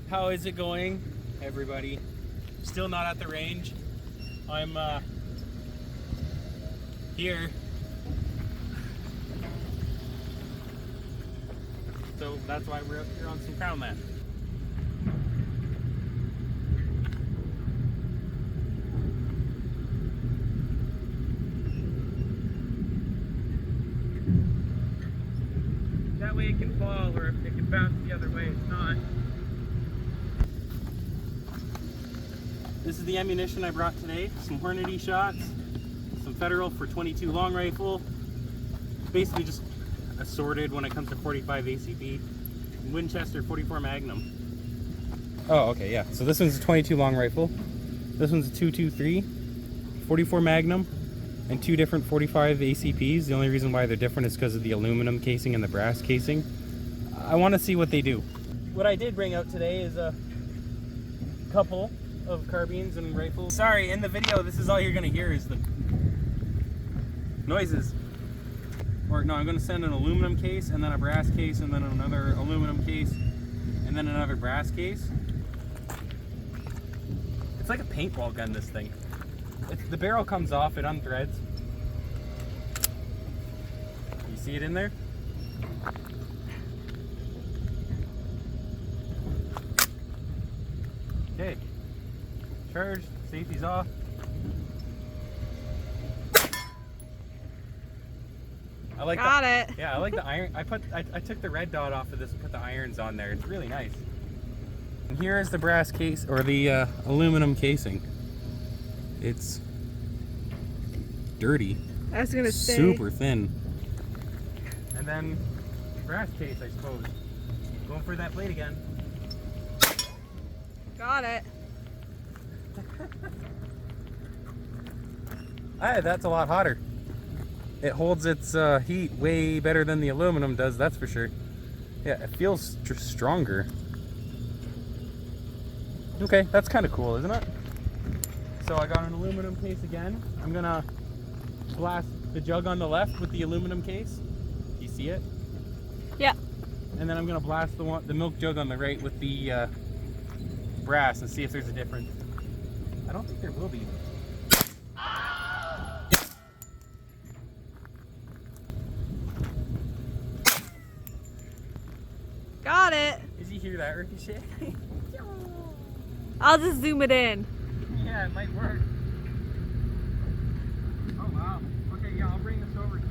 How is it going, everybody? Still not at the range. I'm here. So that's why we're up here on some crown land. That way it can fall, or it can bounce the other way. It's not. This is the ammunition I brought today. Some Hornady shots, some Federal for 22 long rifle. Basically just assorted when it comes to 45 ACP. Winchester 44 Magnum. Oh, okay, yeah. So this one's a 22 long rifle. This one's a 223, 44 Magnum, and two different 45 ACPs. The only reason why they're different is because of the aluminum casing and the brass casing. I want to see what they do. What I did bring out today is a couple of carbines and rifles. Sorry, in the video, this is all you're gonna hear is the noises. Or no, I'm gonna send an aluminum case and then a brass case and then another aluminum case and then another brass case. It's like a paintball gun, this thing. The barrel comes off, it unthreads. You see it in there? Okay. Charge, safety's off. I like Got it. Yeah, I like the iron. I took the red dot off of this and put the irons on there. It's really nice. And here is the brass case, or the aluminum casing. It's dirty. I was gonna say. Super thin. And then brass case, I suppose. Going for that blade again. Got it. Hey, that's a lot hotter. It holds its heat way better than the aluminum does, that's for sure. Yeah, it feels stronger. Okay, that's kind of cool, isn't it? So I got an aluminum case again. I'm gonna blast the jug on the left with the aluminum case. You see it? Yeah. And then I'm gonna blast the milk jug on the right with the brass and see if there's a difference. I don't think there will be. Got it. Did you hear that, Ricochet? I'll just zoom it in. Yeah, it might work. Oh wow. Okay, yeah, I'll bring this over to you.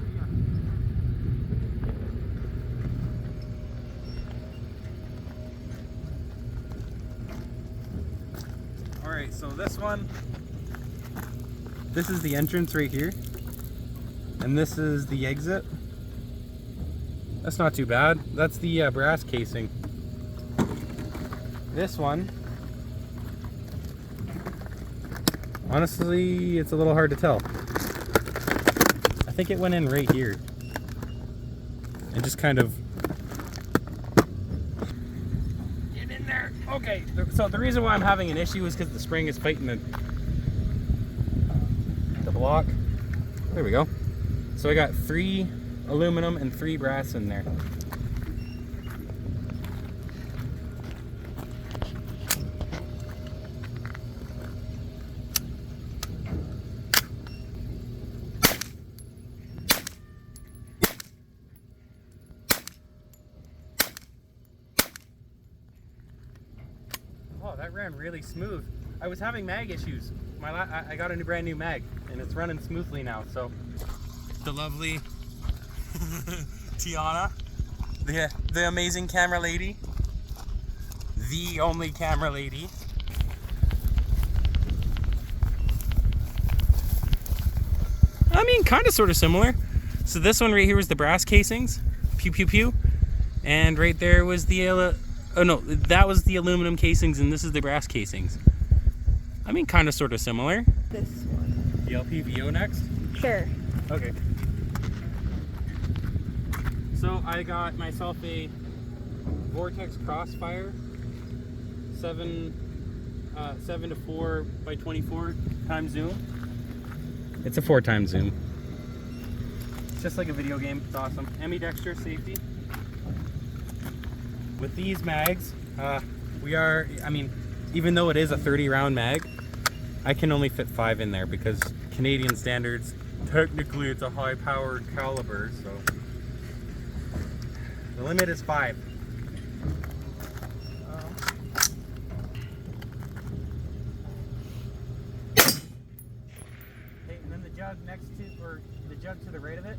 Alright, so this one, this is the entrance right here. And this is the exit. That's not too bad. That's the brass casing. This one, honestly, it's a little hard to tell. I think it went in right here. And just kind of... Get in there! Okay, so the reason why I'm having an issue is because the spring is fighting the block. There we go. So I got 3 aluminum and 3 brass in there. Oh, that ran really smooth. I was having mag issues. I got a brand new mag and it's running smoothly now. So the lovely Tiana, the amazing camera lady, the only camera lady. I mean, kind of sort of similar. So this one right here was the brass casings, pew pew pew, and right there was the oh no, that was the aluminum casings, and this is the brass casings. I mean, kind of sort of similar. This one. The LPVO next? Sure. Okay. So I got myself a Vortex Crossfire 7 to 4 by 24 times zoom. It's a 4 times zoom. It's just like a video game. It's awesome. Ambidextrous safety. With these mags, I mean, even though it is a 30 round mag, I can only fit 5 in there because Canadian standards, technically it's a high powered caliber, so the limit is 5. Okay, and then the jug next to, or the jug to the right of it.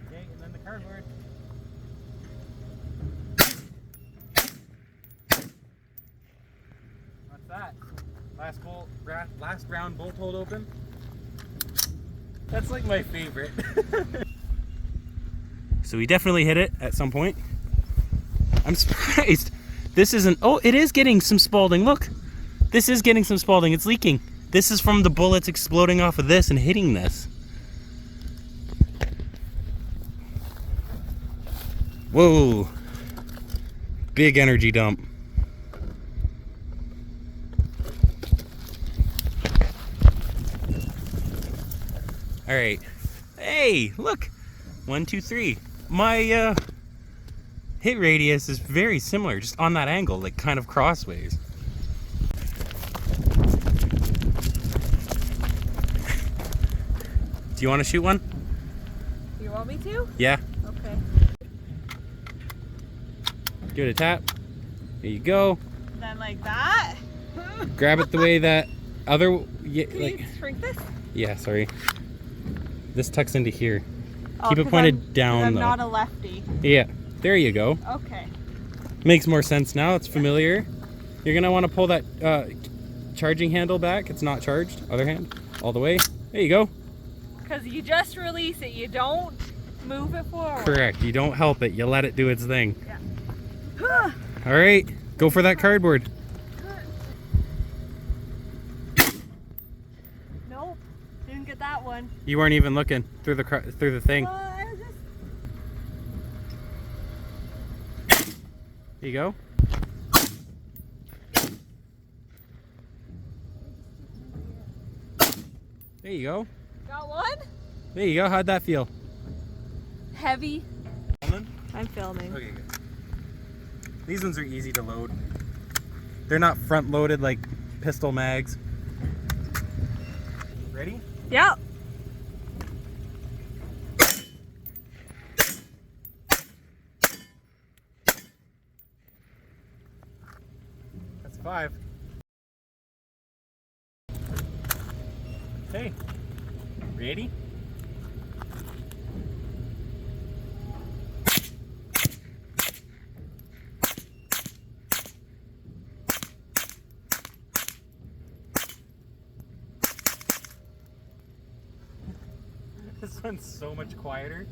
Okay, and then the cardboard. What's that? Last round bolt hold open. That's like my favorite. So we definitely hit it at some point. I'm surprised. This isn't, oh, it is getting some spalding. Look, this is getting some spalding. It's leaking. This is from the bullets exploding off of this and hitting this. Whoa. Big energy dump. All right. Hey, look. 1, 2, 3. My hit radius is very similar, just on that angle, like kind of crossways. Do you want to shoot one? You want me to? Yeah. Okay. Give it a tap. There you go. Then like that. Grab it the way that other. Yeah, Can like. you shrink this? Yeah. Sorry. This tucks into here. Oh, Keep it 'cause pointed down I'm though. not a lefty. Yeah. There you go. Okay. Makes more sense now. It's familiar. You're gonna want to pull that charging handle back. It's not charged. Other hand. All the way. There you go. Because you just release it. You don't move it forward. Correct. You don't help it. You let it do its thing. Yeah. All right. Go for that cardboard. Nope. Didn't get that one. You weren't even looking through the thing. I was just... There you go. There you go. Got one? There you go. How'd that feel? Heavy. Filming? I'm filming. Okay, good. These ones are easy to load. They're not front loaded like pistol mags. Ready? Yep. That's 5. Okay. Ready? This one's so much quieter.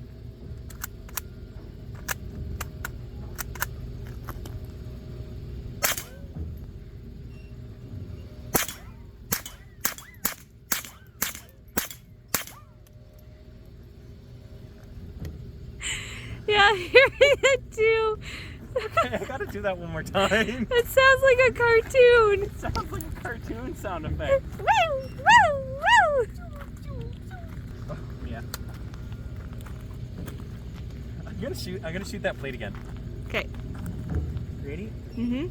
Yeah, hearing it too. Okay, I gotta do that one more time. It sounds like a cartoon. It sounds like a cartoon sound effect. Woo, woo, woo. Oh, yeah. I'm gonna shoot that plate again. Okay. Ready? Mm-hmm.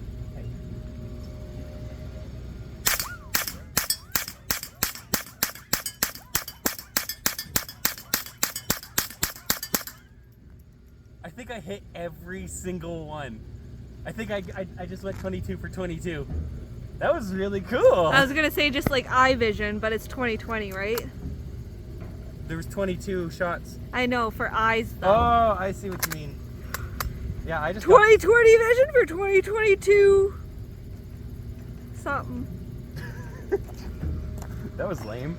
I think I hit every single one. I think I just went 22 for 22. That was really cool. I was gonna say just like eye vision, but it's 20/20, right? There was 22 shots. I know, for eyes though. Oh, I see what you mean. Yeah, I just 20/20 vision for 2022. Something. That was lame.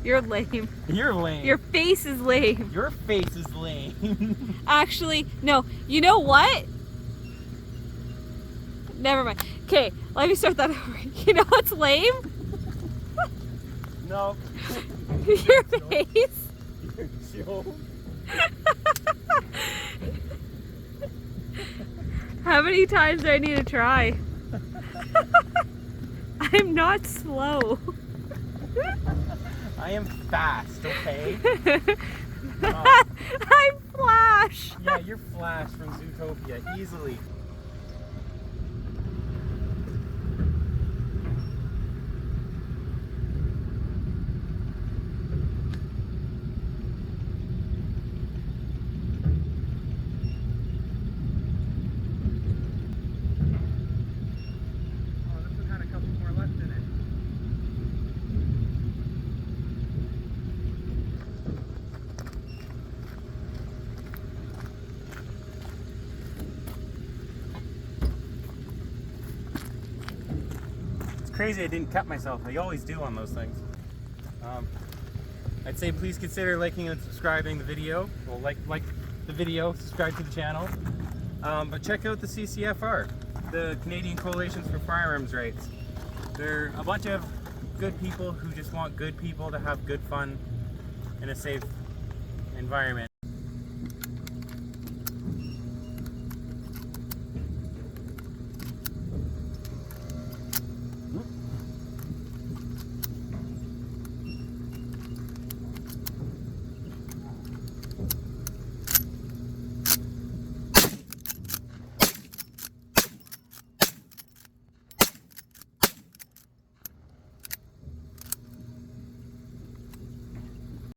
You're lame. You're lame. Your face is lame. Your face is lame. Actually, no. You know what? Never mind. Okay, let me start that over. You know what's lame? No. Your face. You're joke. How many times do I need to try? I'm not slow. I am fast, okay? I'm Flash! Yeah, you're Flash from Zootopia, easily. Oh, this one had a couple more left in it. Crazy I didn't cut myself. I always do on those things. I'd say please consider liking and subscribing the video. Well, like the video, subscribe to the channel. But check out the CCFR, the Canadian Coalitions for Firearms Rights. They're a bunch of good people who just want good people to have good fun in a safe environment.